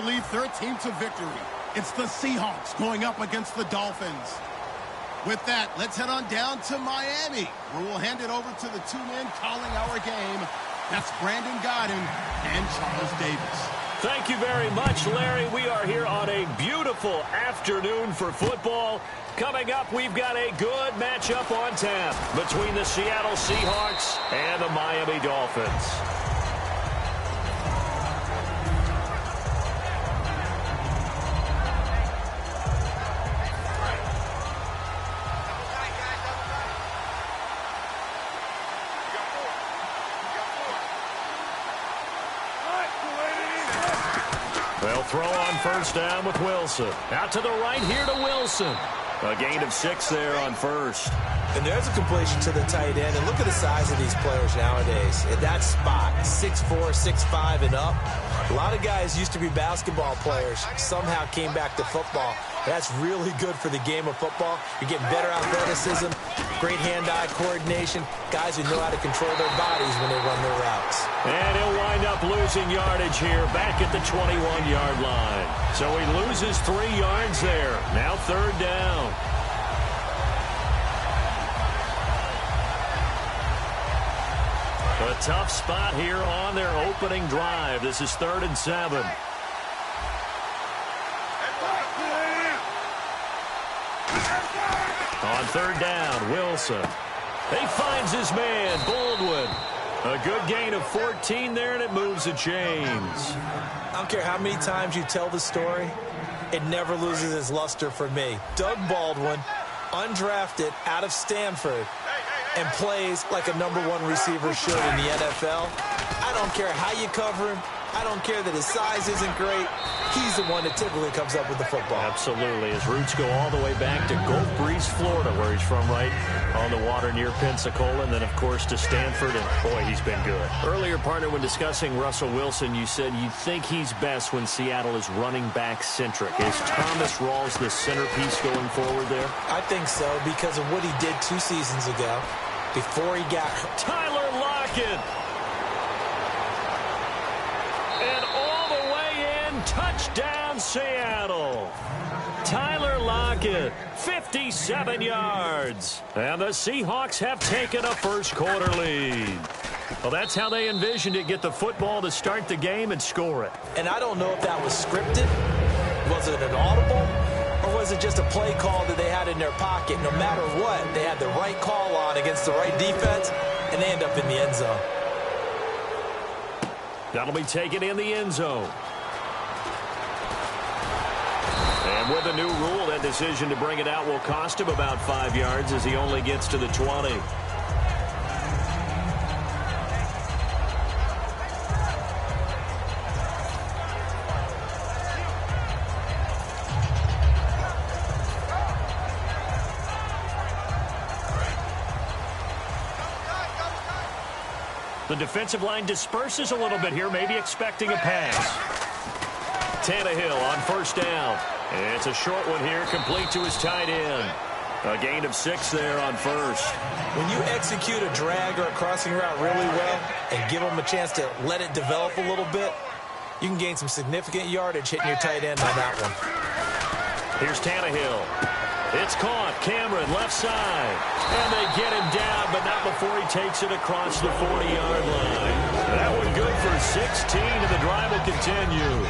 Lead 13 to victory. It's the Seahawks going up against the Dolphins. With that, let's head on down to Miami, where we'll hand it over to the two men calling our game. That's Brandon Godden and Charles Davis. Thank you very much, Larry. We are here on a beautiful afternoon for football. Coming up, we've got a good matchup on tap between the Seattle Seahawks and the Miami Dolphins. They'll throw on first down with Wilson. Out to the right here to Wilson. A gain of 6 there on first. And there's a completion to the tight end. And look at the size of these players nowadays. At that spot, 6'4", 6'5", and up. A lot of guys used to be basketball players. Somehow came back to football. That's really good for the game of football. You're getting better athleticism, great hand-eye coordination. Guys who know how to control their bodies when they run their routes. And he'll wind up losing yardage here back at the 21-yard line. So he loses 3 yards there. Now third down. A tough spot here on their opening drive. This is 3rd and 7. On third down, Wilson. He finds his man, Baldwin. A good gain of 14 there, and it moves the chains. I don't care how many times you tell the story, it never loses its luster for me. Doug Baldwin, undrafted out of Stanford, and plays like a #1 receiver should in the NFL. I don't care how you cover him. I don't care that his size isn't great. He's the one that typically comes up with the football. Absolutely. His roots go all the way back to Gulf Breeze, Florida, where he's from, right on the water near Pensacola, and then, of course, to Stanford, and, boy, he's been good. Earlier, partner, when discussing Russell Wilson, you said you think he's best when Seattle is running back-centric. Is Thomas Rawls the centerpiece going forward there? I think so because of what he did 2 seasons ago before he got hurt. Tyler Lockett. And all the way in, touchdown Seattle. Tyler Lockett, 57 yards. And the Seahawks have taken a first-quarter lead. Well, that's how they envisioned it, get the football to start the game and score it. And I don't know if that was scripted. Was it an audible? Or was it just a play call that they had in their pocket? No matter what, they had the right call on against the right defense, and they end up in the end zone. That'll be taken in the end zone. And with a new rule, that decision to bring it out will cost him about 5 yards as he only gets to the 20. The defensive line disperses a little bit here, maybe expecting a pass. Tannehill on first down. It's a short one here, complete to his tight end. A gain of 6 there on first. When you execute a drag or a crossing route really well and give them a chance to let it develop a little bit, you can gain some significant yardage hitting your tight end on that one. Here's Tannehill. It's caught. Cameron, left side. And they get him down, but not before he takes it across the 40-yard line. That one good for 16, and the drive will continue.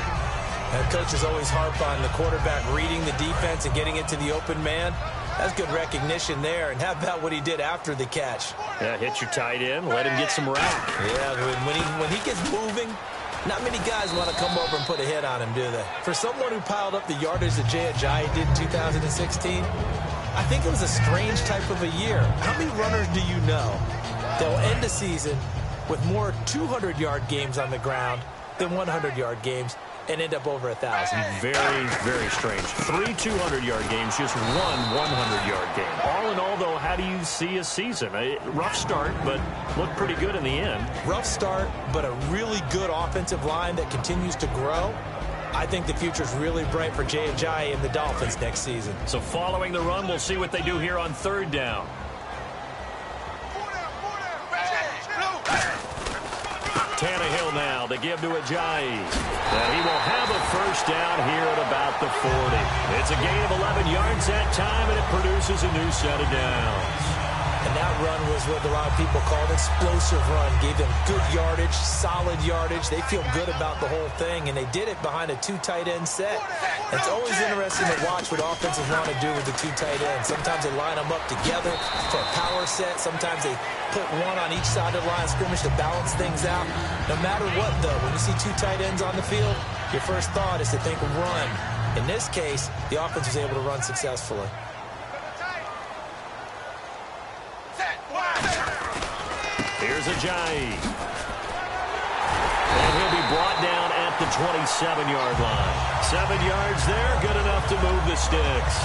And coaches always harp on the quarterback reading the defense and getting it to the open man. That's good recognition there. And how about what he did after the catch? Yeah, hit your tight end, let him get some rack. Yeah, when he gets moving, not many guys want to come over and put a hit on him, do they? For someone who piled up the yardage that jaycazzz did in 2016, I think it was a strange type of a year. How many runners do you know that will end the season with more 200-yard games on the ground than 100-yard games and end up over 1,000? Very, very strange. 3 200-yard games, just 1 100-yard game. All in all, though, how do you see a season? A rough start, but looked pretty good in the end. Rough start, but a really good offensive line that continues to grow. I think the future's really bright for jaycazzz and the Dolphins next season. So following the run, we'll see what they do here on third down. Tannehill now. They give to Ajayi. And he will have a first down here at about the 40. It's a gain of 11 yards that time, and it produces a new set of downs. And that run was what a lot of people call an explosive run. Gave them good yardage, solid yardage. They feel good about the whole thing, and they did it behind a two tight end set. It's always interesting to watch what offenses want to do with the two tight ends. Sometimes they line them up together for a power set. Sometimes they put one on each side of the line of scrimmage to balance things out. No matter what, though, when you see two tight ends on the field, your first thought is to think run. In this case, the offense was able to run successfully. Here's Ajayi. And he'll be brought down at the 27-yard line. 7 yards there, good enough to move the sticks.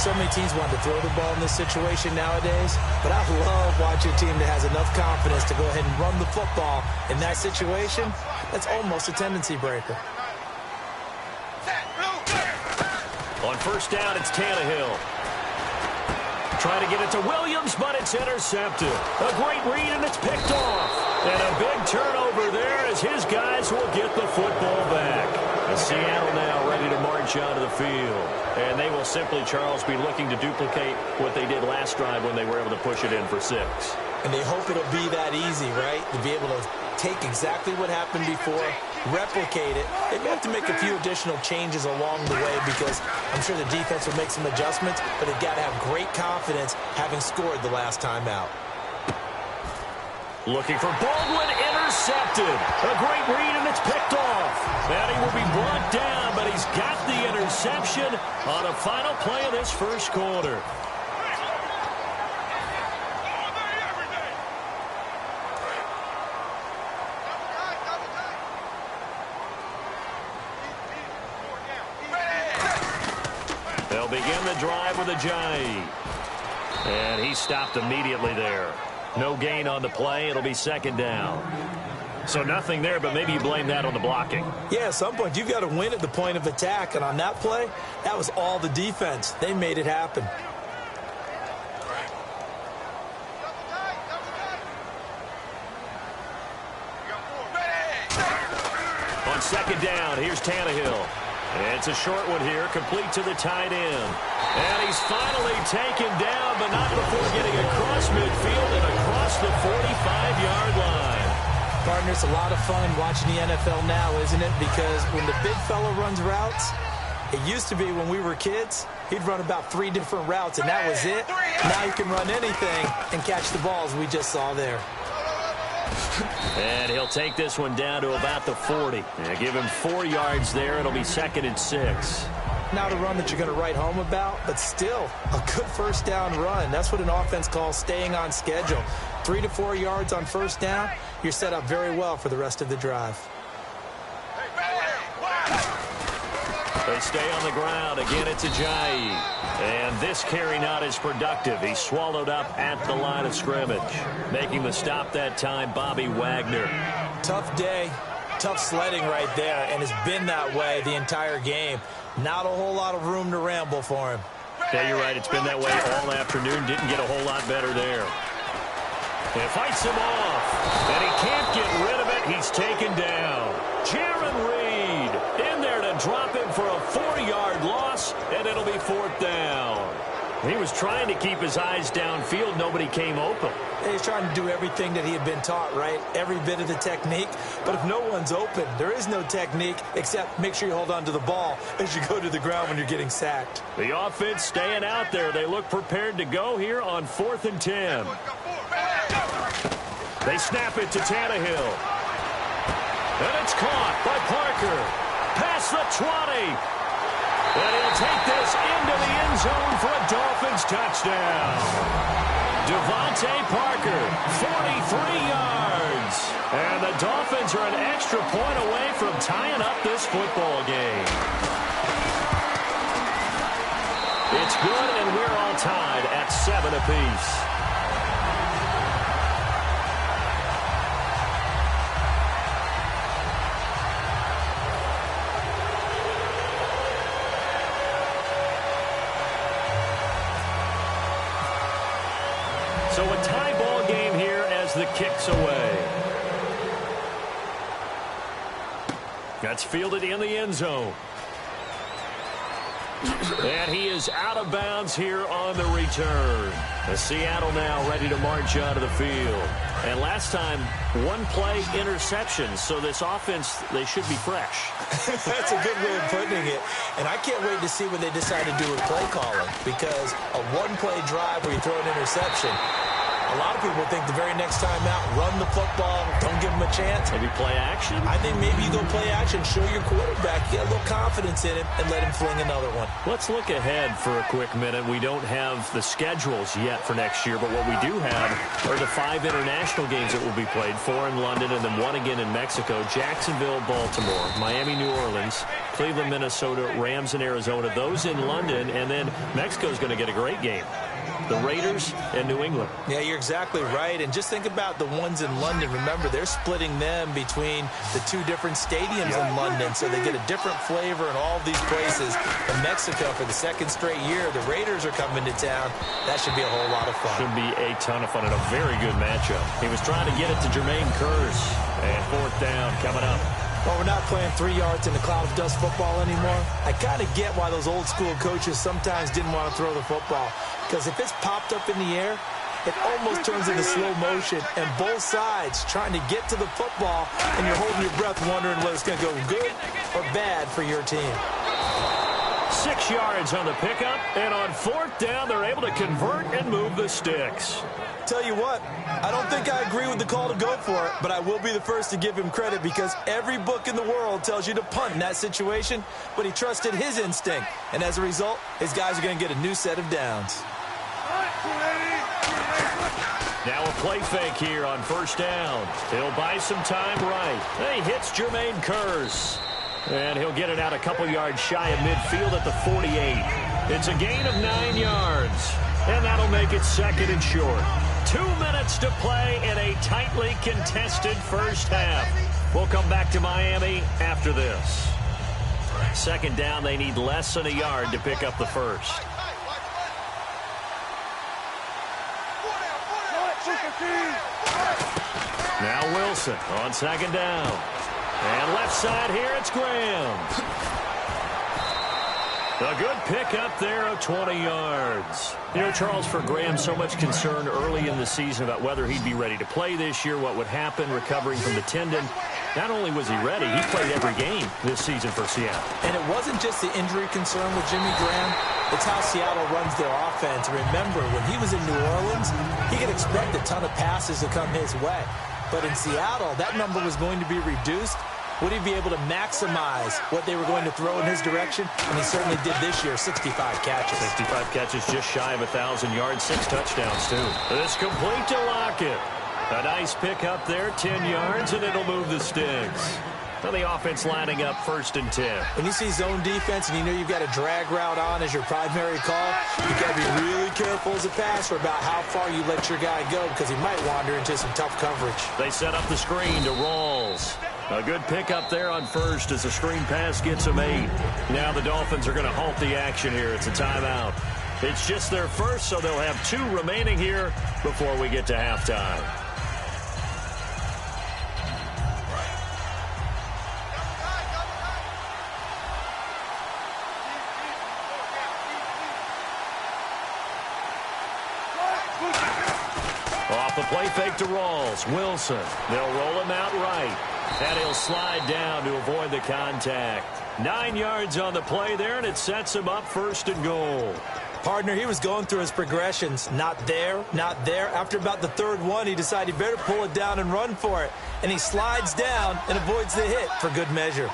So many teams want to throw the ball in this situation nowadays, but I love watching a team that has enough confidence to go ahead and run the football. In that situation, that's almost a tendency breaker. On first down, it's Tannehill. Trying to get it to Williams, but it's intercepted. A great read, and it's picked off. And a big turnover there as his guys will get the football back. And Seattle now ready to march onto the field. And they will simply, Charles, be looking to duplicate what they did last drive when they were able to push it in for 6. And they hope it'll be that easy, right? To be able to take exactly what happened before, replicate it. They may have to make a few additional changes along the way because I'm sure the defense will make some adjustments, but they've got to have great confidence having scored the last time out. Looking for Baldwin, intercepted. A great read, and it's picked off. And he will be brought down, but he's got the interception on the final play of this first quarter. They'll begin the drive with Ajayi. And he stopped immediately there. No gain on the play. It'll be second down. So nothing there, but maybe you blame that on the blocking. Yeah, at some point, you've got to win at the point of attack. And on that play, that was all the defense. They made it happen. On second down, here's Tannehill. And it's a short one here, complete to the tight end. And he's finally taken down, but not before getting across midfield and across the 45-yard line. Partner, it's a lot of fun watching the NFL now, isn't it? Because when the big fella runs routes, it used to be when we were kids, he'd run about 3 different routes, and that was it. Now he can run anything and catch the balls we just saw there. And he'll take this one down to about the 40. And give him 4 yards there. It'll be 2nd and 6. Not a run that you're going to write home about, but still a good first down run. That's what an offense calls staying on schedule. 3 to 4 yards on first down, you're set up very well for the rest of the drive. They stay on the ground. Again, it's Ajayi. And this carry not as productive. He's swallowed up at the line of scrimmage. Making the stop that time, Bobby Wagner. Tough day, tough sledding right there, and it's been that way the entire game. Not a whole lot of room to ramble for him. Yeah, you're right. It's been that way all afternoon. Didn't get a whole lot better there. And fights him off. And he can't get rid of it. He's taken down. Jaron Reed in there to drop him for a 4-yard loss, and it'll be 4th down. He was trying to keep his eyes downfield. Nobody came open. He's trying to do everything that he had been taught, right? Every bit of the technique. But if no one's open, there is no technique except make sure you hold on to the ball as you go to the ground when you're getting sacked. The offense staying out there. They look prepared to go here on 4th and 10. They snap it to Tannehill. And it's caught by Parker. Past the 20. And he'll take this into the end zone for a Dolphins touchdown. Devontae Parker, 43 yards. And the Dolphins are an extra point away from tying up this football game. It's good, and we're all tied at 7 apiece. So a tie ball game here as the kick's away. That's fielded in the end zone. And he is out of bounds here on the return. Seattle now ready to march onto the field. And last time, one play interception. So this offense, they should be fresh. That's a good way of putting it. And I can't wait to see what they decide to do with play calling. Because a one-play drive where you throw an interception, a lot of people think the very next time out, run the football, don't give them a chance. Maybe play action? I think maybe you go play action, show your quarterback, get a little confidence in him, and let him fling another one. Let's look ahead for a quick minute. We don't have the schedules yet for next year, but what we do have are the 5 international games that will be played, 4 in London and then 1 again in Mexico, Jacksonville, Baltimore, Miami, New Orleans, Cleveland, Minnesota, Rams, and Arizona. Those in London, and then Mexico's going to get a great game. The Raiders and New England. Yeah, you're exactly right. And just think about the ones in London. Remember, they're splitting them between the 2 different stadiums in London, so they get a different flavor in all of these places. In Mexico, for the 2nd straight year, the Raiders are coming to town. That should be a whole lot of fun. Should be a ton of fun and a very good matchup. He was trying to get it to Jermaine Kearse. And 4th down coming up. Well, we're not playing 3 yards in the cloud of dust football anymore. I kind of get why those old school coaches sometimes didn't want to throw the football. Because if it's popped up in the air, it almost turns into slow motion. And both sides trying to get to the football, and you're holding your breath wondering whether it's going to go good or bad for your team. 6 yards on the pickup, and on 4th down, they're able to convert and move the sticks. Tell you what, I don't think I agree with the call to go for it, but I will be the first to give him credit because every book in the world tells you to punt in that situation, but he trusted his instinct, and as a result, his guys are going to get a new set of downs. Now a play fake here on 1st down. He'll buy some time right. He hits Jermaine Kearse. And he'll get it out a couple yards shy of midfield at the 48. It's a gain of 9 yards. And that'll make it 2nd and short. 2 minutes to play in a tightly contested first half. We'll come back to Miami after this. 2nd down, they need less than a yard to pick up the first. Now Wilson on 2nd down. And left side here, it's Graham. A good pickup there of 20 yards. You know, Charles, for Graham, so much concern early in the season about whether he'd be ready to play this year, what would happen recovering from the tendon. Not only was he ready, he played every game this season for Seattle. And it wasn't just the injury concern with Jimmy Graham. It's how Seattle runs their offense. Remember, when he was in New Orleans, he could expect a ton of passes to come his way. But in Seattle, that number was going to be reduced. Would he be able to maximize what they were going to throw in his direction? And he certainly did this year, 65 catches. 65 catches, just shy of 1,000 yards, 6 touchdowns, too. This complete to Lockett. A nice pickup there, 10 yards, and it'll move the sticks. Now the offense lining up 1st and 10. When you see zone defense and you know you've got a drag route on as your primary call, you've got to be really careful as a passer about how far you let your guy go because he might wander into some tough coverage. They set up the screen to Rawls. A good pickup there on 1st as the screen pass gets him 8. Now the Dolphins are going to halt the action here. It's a timeout. It's just their first, so they'll have 2 remaining here before we get to halftime. Off the play fake to Rawls. Wilson. They'll roll him out right. And he'll slide down to avoid the contact. 9 yards on the play there, and it sets him up 1st and goal. Partner, he was going through his progressions. Not there, not there. After about the 3rd one, he decided he better pull it down and run for it. And he slides down and avoids the hit for good measure.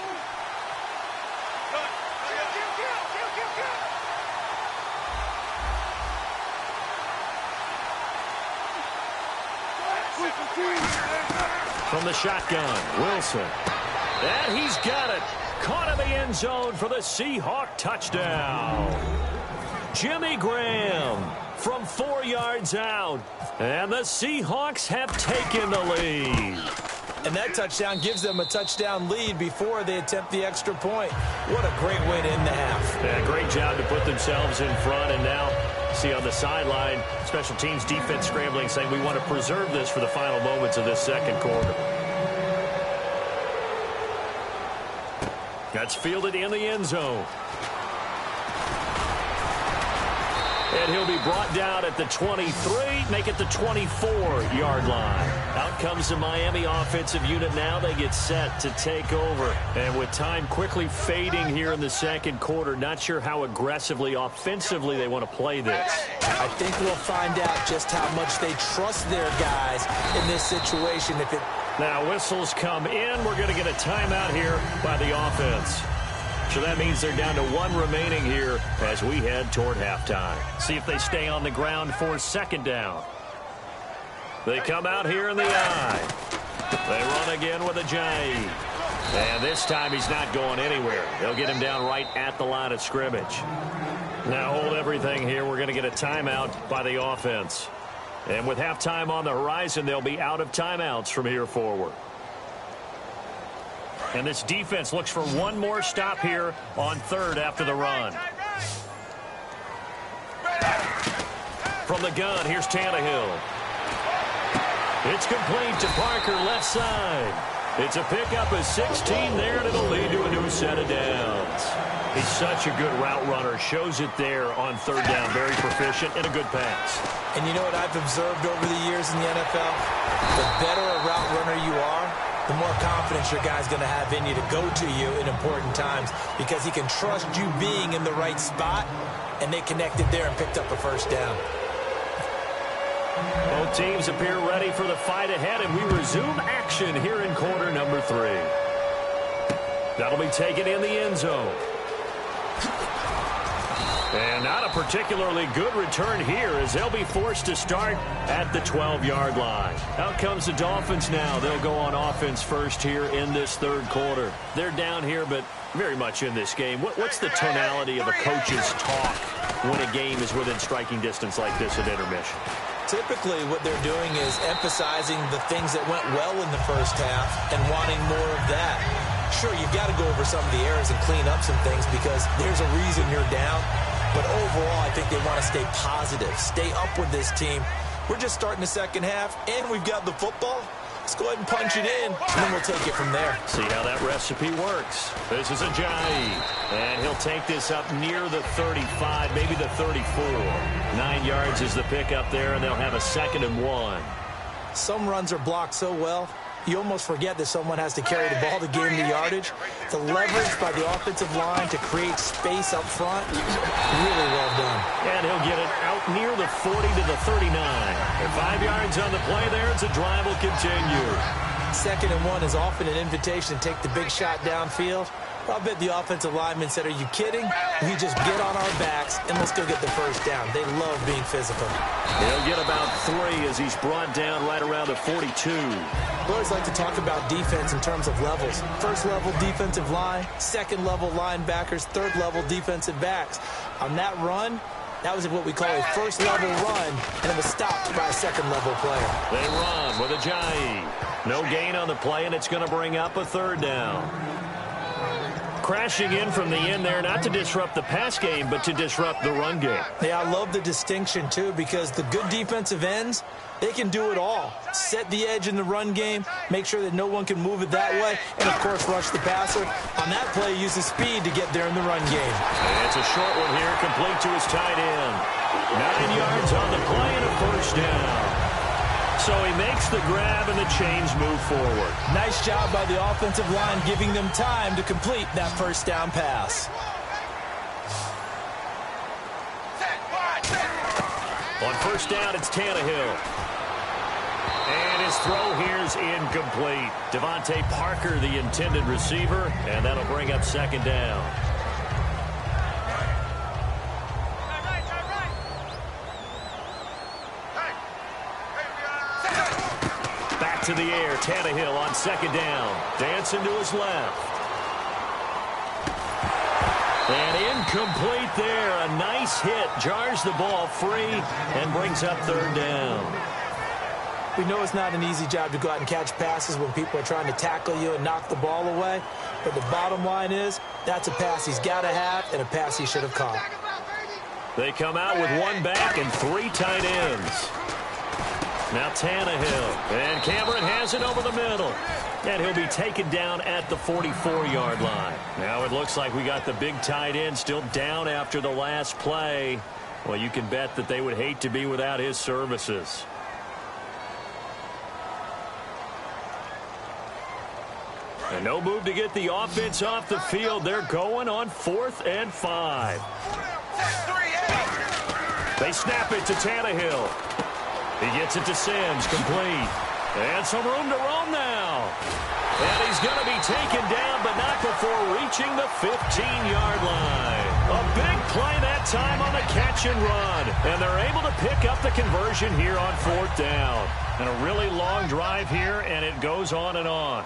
From the shotgun, Wilson. And he's got it. Caught in the end zone for the Seahawk touchdown. Jimmy Graham from 4 yards out. And the Seahawks have taken the lead. And that touchdown gives them a touchdown lead before they attempt the extra point. What a great way to end the half. Yeah, great job to put themselves in front. And now, see on the sideline, special teams defense scrambling, saying we want to preserve this for the final moments of this 2nd quarter. That's fielded in the end zone. And he'll be brought down at the 23, make it the 24-yard line. Out comes the Miami offensive unit now. They get set to take over. And with time quickly fading here in the second quarter, not sure how aggressively, offensively they want to play this. I think we'll find out just how much they trust their guys in this situation. Now whistles come in. We're going to get a timeout here by the offense. So that means they're down to one remaining here as we head toward halftime. See if they stay on the ground for second down. They come out here in the I. They run again with a J. And this time he's not going anywhere. They'll get him down right at the line of scrimmage. Now hold everything here. We're going to get a timeout by the offense. And with halftime on the horizon, they'll be out of timeouts from here forward. And this defense looks for one more stop here on third after the run. From the gun, here's Tannehill. It's complete to Parker, left side. It's a pickup of 16 there, and it'll lead to a new set of downs. He's such a good route runner. Shows it there on third down. Very proficient and a good pass. And you know what I've observed over the years in the NFL? The better a route runner you are, the more confidence your guy's going to have in you to go to you in important times because he can trust you being in the right spot, and they connected there and picked up a first down. Both teams appear ready for the fight ahead, and we resume action here in quarter number 3. That'll be taken in the end zone. And not a particularly good return here as they'll be forced to start at the 12-yard line. Out comes the Dolphins now. They'll go on offense first here in this third quarter. They're down here, but very much in this game. What's the tonality of a coach's talk when a game is within striking distance like this at intermission? Typically, what they're doing is emphasizing the things that went well in the first half and wanting more of that. Sure, you've got to go over some of the errors and clean up some things because there's a reason you're down. But overall, I think they want to stay positive, stay up with this team. We're just starting the second half, and we've got the football. Let's go ahead and punch it in, and then we'll take it from there. See how that recipe works. This is Ajayi, and he'll take this up near the 35, maybe the 34. 9 yards is the pickup there, and they'll have a 2nd and 1. Some runs are blocked so well, you almost forget that someone has to carry the ball to gain the yardage. The leverage by the offensive line to create space up front, really well done. And he'll get it out near the 40 to the 39. And 5 yards on the play there, as the drive will continue. 2nd and 1 is often an invitation to take the big shot downfield. I bet the offensive lineman said, are you kidding? We just get on our backs and let's go get the first down. They love being physical. He'll get about 3 as he's brought down right around the 42. We always like to talk about defense in terms of levels. First level defensive line, second level linebackers, third level defensive backs. On that run, that was what we call a first level run, and it was stopped by a second level player. They run with Ajayi. No gain on the play, and it's going to bring up a 3rd down. Crashing in from the end there, not to disrupt the pass game, but to disrupt the run game. Yeah, I love the distinction, too, because the good defensive ends, they can do it all. Set the edge in the run game, make sure that no one can move it that way, and, of course, rush the passer. On that play, use the speed to get there in the run game. And it's a short one here, complete to his tight end. 9 yards on the play and a first down. So he makes the grab and the chains move forward. Nice job by the offensive line giving them time to complete that first down pass. On first down, it's Tannehill. And his throw here is incomplete. Devontae Parker, the intended receiver, and that'll bring up 2nd down. To the air, Tannehill on 2nd down. Dancing to his left. And incomplete there. A nice hit. Jars the ball free and brings up 3rd down. We know it's not an easy job to go out and catch passes when people are trying to tackle you and knock the ball away. But the bottom line is, that's a pass he's got to have and a pass he should have caught. They come out with 1 back and 3 tight ends. Now Tannehill, and Cameron has it over the middle. And he'll be taken down at the 44-yard line. Now it looks like we got the big tight end still down after the last play. Well, you can bet that they would hate to be without his services. And no move to get the offense off the field. They're going on 4th and 5. They snap it to Tannehill. He gets it to Sims, complete. And some room to roam now. And he's going to be taken down, but not before reaching the 15-yard line. A big play that time on the catch and run. And they're able to pick up the conversion here on 4th down. And a really long drive here, and it goes on and on.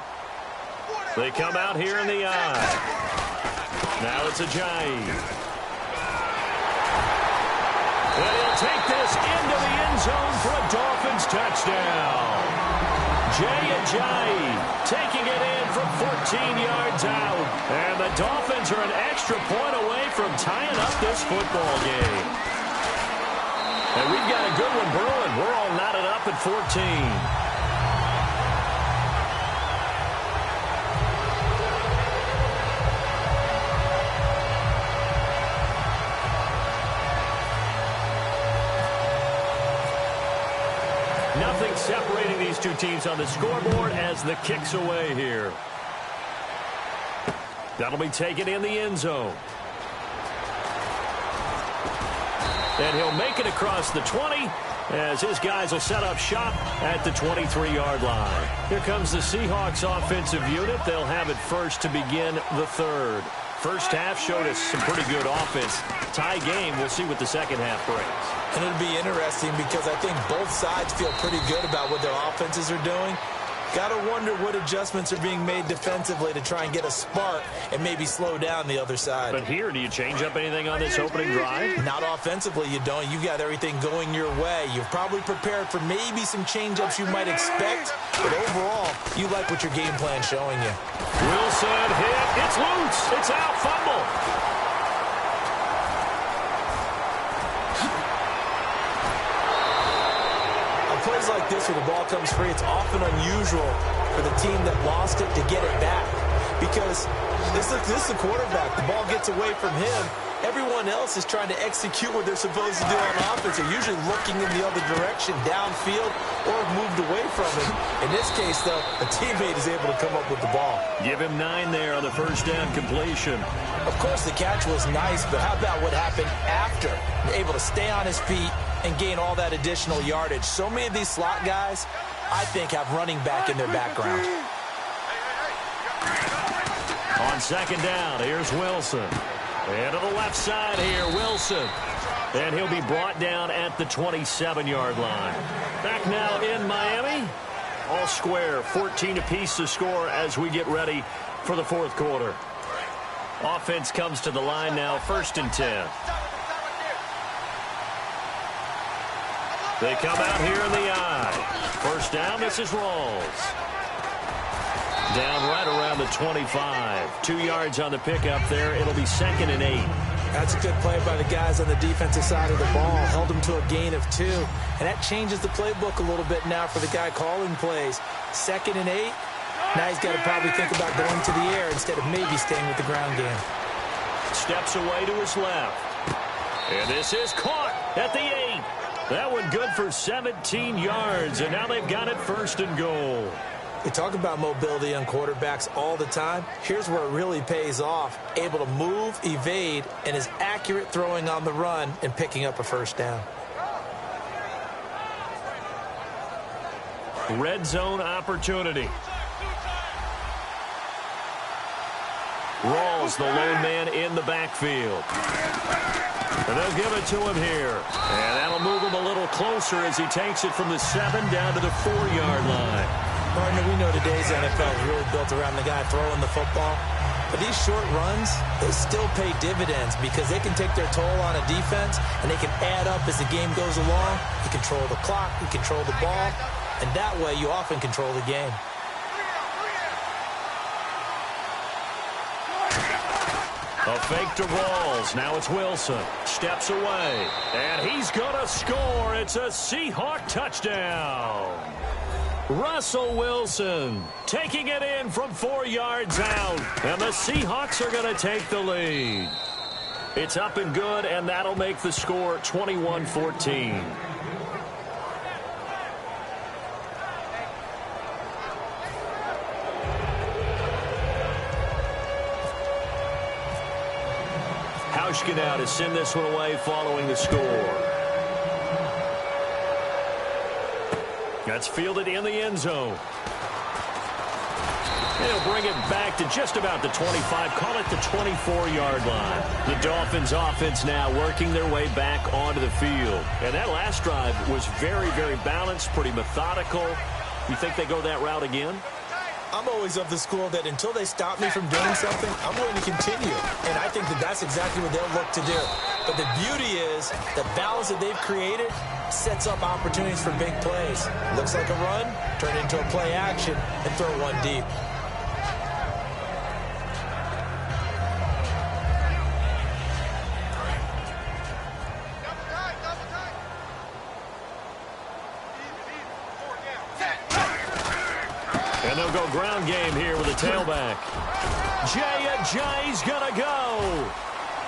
They come out here in the eye. Now it's Ajayi. And he'll take this into the end zone for a Dolphins touchdown. Ajayi taking it in from 14 yards out. And the Dolphins are an extra point away from tying up this football game. And we've got a good one brewing. We're all knotted up at 14. Nothing separating these two teams on the scoreboard as the kick's away here. That'll be taken in the end zone. And he'll make it across the 20 as his guys will set up shop at the 23-yard line. Here comes the Seahawks offensive unit. They'll have it first to begin the 3rd. First half showed us some pretty good offense. Tie game. We'll see what the second half brings. And it'll be interesting because I think both sides feel pretty good about what their offenses are doing. Got to wonder what adjustments are being made defensively to try and get a spark and maybe slow down the other side. But here, do you change up anything on this opening drive? Not offensively, you don't. You got everything going your way. You've probably prepared for maybe some change-ups you might expect, but overall, you like what your game plan's showing you. Wilson hit. It's loose. It's out. Fumble. Plays like this where the ball comes free, it's often unusual for the team that lost it to get it back because this is the quarterback. The ball gets away from him. Everyone else is trying to execute what they're supposed to do on offense. They're usually looking in the other direction, downfield, or moved away from him. In this case, though, a teammate is able to come up with the ball. Give him 9 there on the first down completion. Of course, the catch was nice, but how about what happened after? Able to stay on his feet and gain all that additional yardage. So many of these slot guys, I think, have running back in their background. On second down, here's Wilson. And to the left side here, Wilson. And he'll be brought down at the 27-yard line. Back now in Miami. All square, 14 apiece to score as we get ready for the 4th quarter. Offense comes to the line now, 1st and 10. They come out here in the eye. First down, this is Rawls. Down right around the 25. 2 yards on the pickup there. It'll be 2nd and 8. That's a good play by the guys on the defensive side of the ball. Held them to a gain of 2. And that changes the playbook a little bit now for the guy calling plays. 2nd and 8. Now he's got to probably think about going to the air instead of maybe staying with the ground game. Steps away to his left. And this is caught at the 8. That one good for 17 yards, and now they've got it 1st and goal. We talk about mobility on quarterbacks all the time. Here's where it really pays off. Able to move, evade, and is accurate throwing on the run and picking up a first down. Red zone opportunity. Rawls, the lone man in the backfield. And they'll give it to him here. And that'll move him a little closer as he takes it from the 7 down to the 4-yard line. Partner, we know today's NFL is really built around the guy throwing the football. But these short runs, they still pay dividends because they can take their toll on a defense and they can add up as the game goes along. You control the clock, you control the ball, and that way you often control the game. A fake to Rawls. Now it's Wilson. Steps away. And he's going to score. It's a Seahawk touchdown. Russell Wilson taking it in from 4 yards out. And the Seahawks are going to take the lead. It's up and good, and that'll make the score 21-14. Hauschka now to send this one away following the score. That's fielded in the end zone. They'll bring it back to just about the 25, call it the 24-yard line. The Dolphins offense now working their way back onto the field. And that last drive was very, very balanced, pretty methodical. You think they go that route again? I'm always of the school that until they stop me from doing something, I'm going to continue. And I think that that's exactly what they'll look to do. But the beauty is the balance that they've created sets up opportunities for big plays. Looks like a run, turn it into a play action, and throw one deep. And they'll go ground game here with a tailback. Jay's going to go.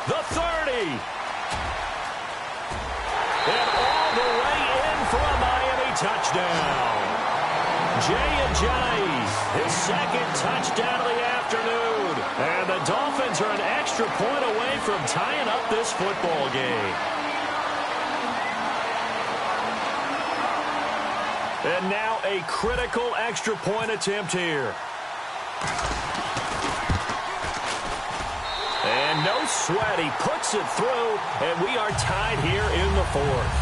The 30. And all the way in for a Miami touchdown. Jay, his second touchdown of the afternoon. And the Dolphins are an extra point away from tying up this football game. And now a critical extra point attempt here. And no sweat. He puts it through, and we are tied here in the fourth.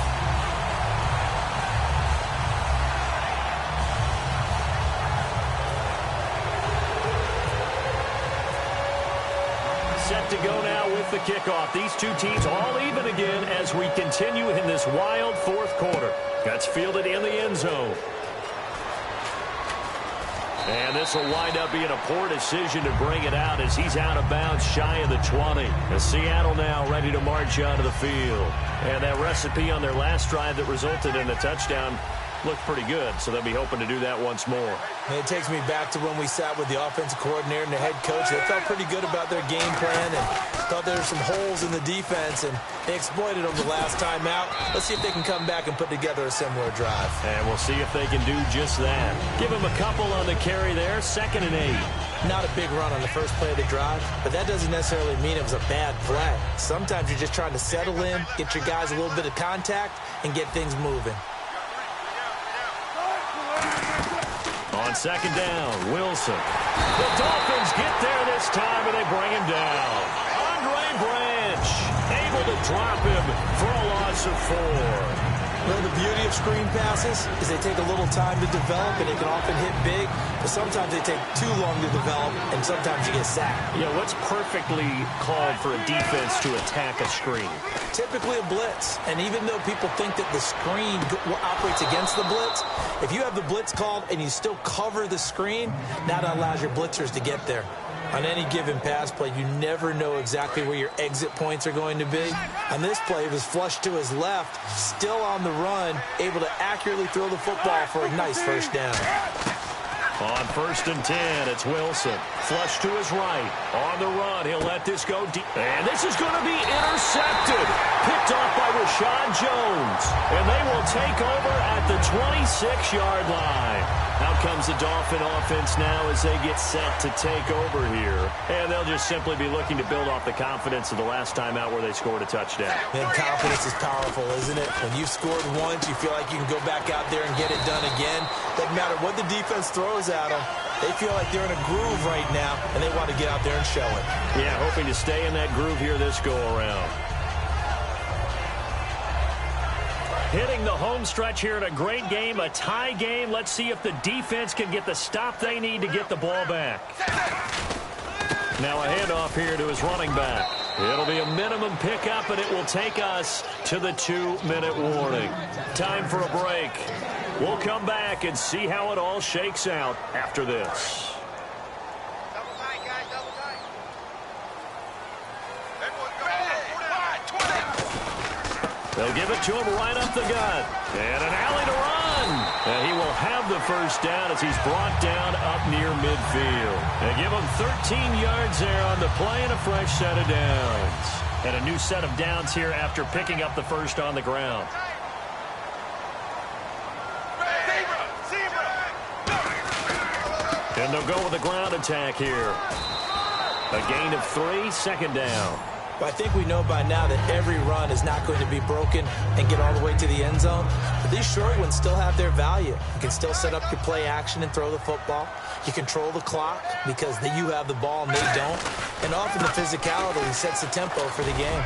Set to go now with the kickoff. These two teams all even again as we continue in this wild fourth quarter. That's fielded in the end zone. And this will wind up being a poor decision to bring it out as he's out of bounds shy of the 20. And Seattle now ready to march onto the field. And that recipe on their last drive that resulted in a touchdown looked pretty good, so they'll be hoping to do that once more. And it takes me back to when we sat with the offensive coordinator and the head coach. They felt pretty good about their game plan and thought there were some holes in the defense, and they exploited them the last time out. Let's see if they can come back and put together a similar drive. And we'll see if they can do just that. Give them a couple on the carry there, 2nd and 8. Not a big run on the first play of the drive, but that doesn't necessarily mean it was a bad play. Sometimes you're just trying to settle in, get your guys a little bit of contact, and get things moving. On 2nd down, Wilson. The Dolphins get there this time, and they bring him down. Andre Branch able to drop him for a loss of 4. Well, the beauty of screen passes is they take a little time to develop, and they can often hit big, but sometimes they take too long to develop, and sometimes you get sacked. Yeah, what's perfectly called for a defense to attack a screen? Typically a blitz, and even though people think that the screen operates against the blitz, if you have the blitz called and you still cover the screen, now that allows your blitzers to get there. On any given pass play, you never know exactly where your exit points are going to be. On this play, it was flushed to his left, still on the run, able to accurately throw the football for a nice first down. On 1st and 10, it's Wilson. Flush to his right. On the run, he'll let this go deep. And this is going to be intercepted. Picked off by Rashad Jones. And they will take over at the 26-yard line. Out comes the Dolphin offense now as they get set to take over here. And they'll just simply be looking to build off the confidence of the last time out where they scored a touchdown. And confidence is powerful, isn't it? When you've scored once, you feel like you can go back out there and get it done again. Doesn't matter what the defense throws at them. They feel like they're in a groove right now, and they want to get out there and show it. Yeah, hoping to stay in that groove here this go-around. Hitting the home stretch here in a great game, a tie game. Let's see if the defense can get the stop they need to get the ball back. Now a handoff here to his running back. It'll be a minimum pickup, and it will take us to the 2-minute warning. Time for a break. We'll come back and see how it all shakes out after this. They'll give it to him right up the gut. And an alley to run. And he will have the first down as he's brought down up near midfield. They give him 13 yards there on the play and a fresh set of downs. And a new set of downs here after picking up the first on the ground. And they'll go with a ground attack here. A gain of 3, second down. Well, I think we know by now that every run is not going to be broken and get all the way to the end zone. But these short ones still have their value. You can still set up your play action and throw the football. You control the clock because you have the ball and they don't. And often the physicality sets the tempo for the game.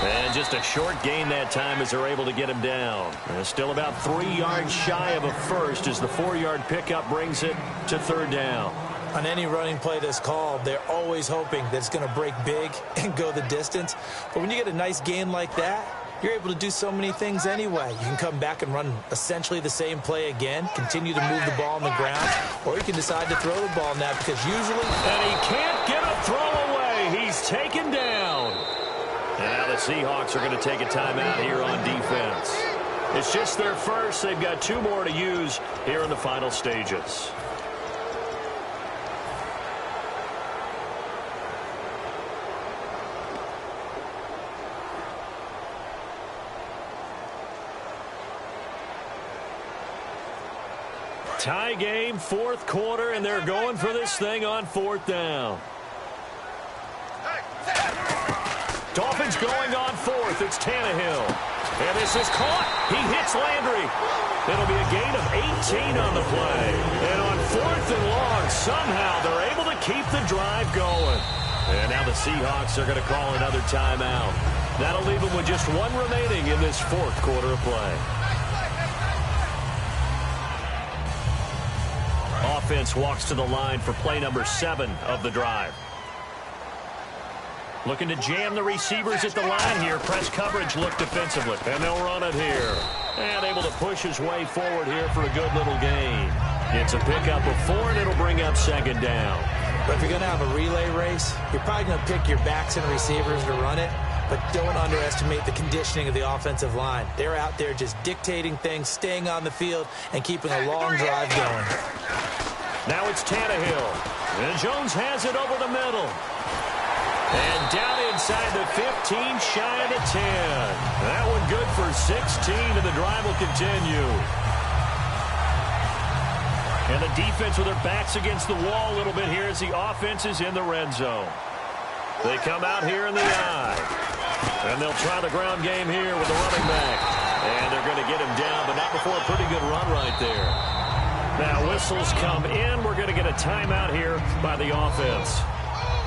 And just a short gain that time as they're able to get him down. And still about 3 yards shy of a first as the 4-yard pickup brings it to third down. On any running play that's called, they're always hoping that it's going to break big and go the distance. But when you get a nice gain like that, you're able to do so many things anyway. You can come back and run essentially the same play again, continue to move the ball on the ground, or you can decide to throw the ball now because usually... And he can't get a throw away. He's taken down. And now the Seahawks are going to take a timeout here on defense. It's just their first. They've got 2 more to use here in the final stages. Tie game, 4th quarter, and they're going for this thing on 4th down. Dolphins going on 4th. It's Tannehill. And this is caught. He hits Landry. It'll be a gain of 18 on the play. And on 4th and long, somehow they're able to keep the drive going. And now the Seahawks are going to call another timeout. That'll leave them with just 1 remaining in this 4th quarter of play. Offense walks to the line for play number 7 of the drive. Looking to jam the receivers at the line here. Press coverage look defensively. And they'll run it here. And able to push his way forward here for a good little gain. It's a pickup of 4, and it'll bring up second down. But if you're going to have a relay race, you're probably going to pick your backs and receivers to run it. But don't underestimate the conditioning of the offensive line. They're out there just dictating things, staying on the field, and keeping a long drive going. Now it's Tannehill. And Jones has it over the middle. And down inside the 15, shy of the 10. That one good for 16, and the drive will continue. And the defense with their backs against the wall a little bit here as the offense is in the red zone. They come out here in the eye. And they'll try the ground game here with the running back. And they're going to get him down, but not before a pretty good run right there. Now whistles come in. We're going to get a timeout here by the offense.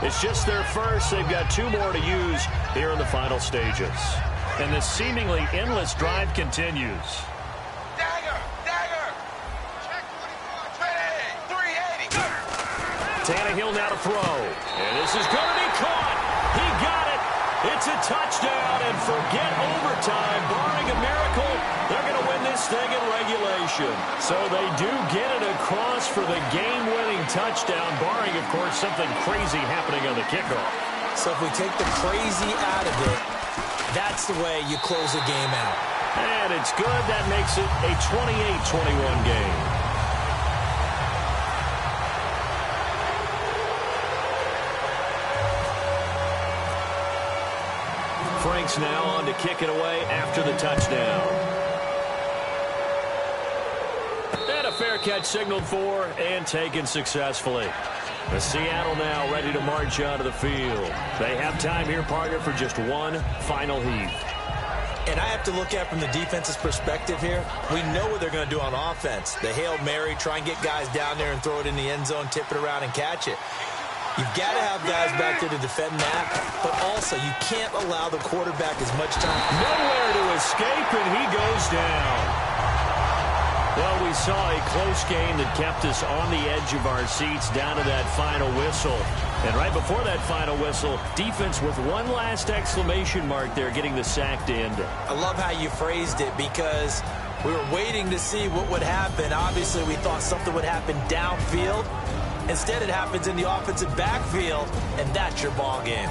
It's just their first. They've got 2 more to use here in the final stages. And this seemingly endless drive continues. Dagger! Check 380! Tannehill now to throw. And this is going to be caught. He got it. It's a touchdown, and forget overtime. Barring a miracle, they're going to win this thing in regulation. So they do get it across for the game-winning touchdown, barring, of course, something crazy happening on the kickoff. So if we take the crazy out of it, that's the way you close a game out. And it's good. That makes it a 28-21 game. Frank's now on to kick it away after the touchdown. And a fair catch signaled for and taken successfully. The Seattle now ready to march onto the field. They have time here, partner, for just 1 final heat. And I have to look at from the defense's perspective here. We know what they're going to do on offense. The Hail Mary, try and get guys down there and throw it in the end zone, tip it around and catch it. You've got to have guys back there to defend that, but also you can't allow the quarterback as much time. Nowhere to escape, and he goes down. Well, we saw a close game that kept us on the edge of our seats down to that final whistle. And right before that final whistle, defense with 1 last exclamation mark there, getting the sack to end it. I love how you phrased it because we were waiting to see what would happen. Obviously, we thought something would happen downfield. Instead, it happens in the offensive backfield, and that's your ball game.